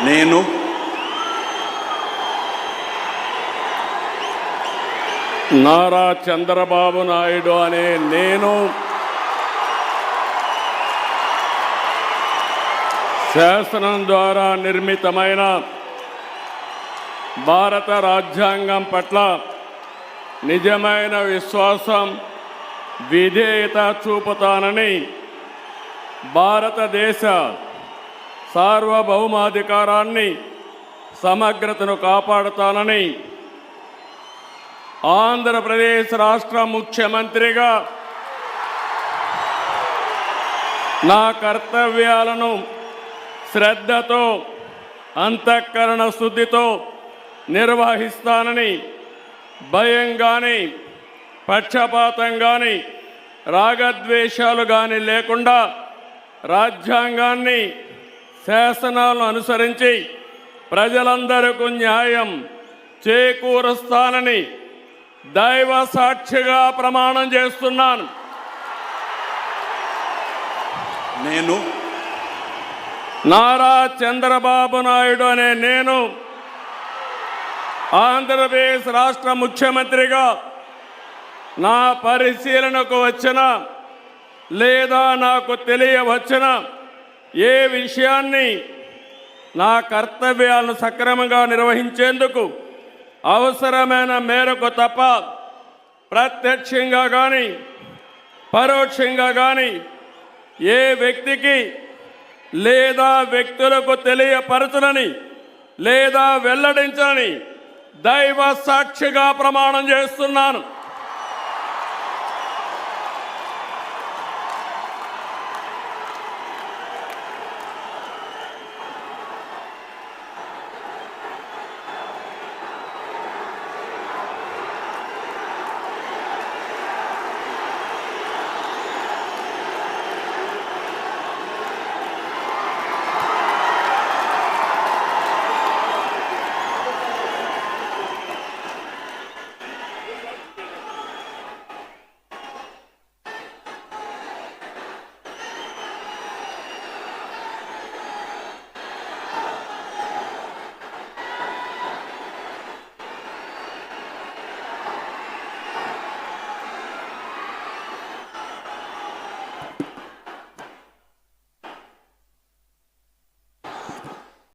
నేను నారా చంద్రబాబు నాయుడు అనే నేను శాసనం ద్వారా నిర్మితమైన భారత రాజ్యాంగం పట్ల నిజమైన విశ్వాసం, విధేయత చూపుతానని, భారతదేశ సార్వభౌమాధికారాన్ని, సమగ్రతను కాపాడుతానని ఆంధ్రప్రదేశ్ రాష్ట్ర ముఖ్యమంత్రిగా నా కర్తవ్యాలను శ్రద్ధతో, అంతఃకరణ శుద్ధితో నిర్వహిస్తానని, భయం కానీ, పక్షపాతం కానీ, రాగద్వేషాలు కానీ లేకుండా రాజ్యాంగాన్ని, శాసనాలను అనుసరించి ప్రజలందరికీ న్యాయం చేకూరుస్తానని దైవ సాక్షిగా ప్రమాణం చేస్తున్నాను. నేను నారా చంద్రబాబు నాయుడు అనే నేను ఆంధ్రప్రదేశ్ రాష్ట్ర ముఖ్యమంత్రిగా నా పరిశీలనకు వచ్చిన లేదా నాకు తెలియవచ్చిన ఏ విషయాన్ని నా కర్తవ్యాలను సక్రమంగా నిర్వహించేందుకు అవసరమైన మేరకు తప్ప ప్రత్యక్షంగా కానీ పరోక్షంగా కానీ ఏ వ్యక్తికి లేదా వ్యక్తులకు తెలియపరచనని లేదా వెల్లడించని దైవ సాక్షిగా ప్రమాణం చేస్తున్నాను.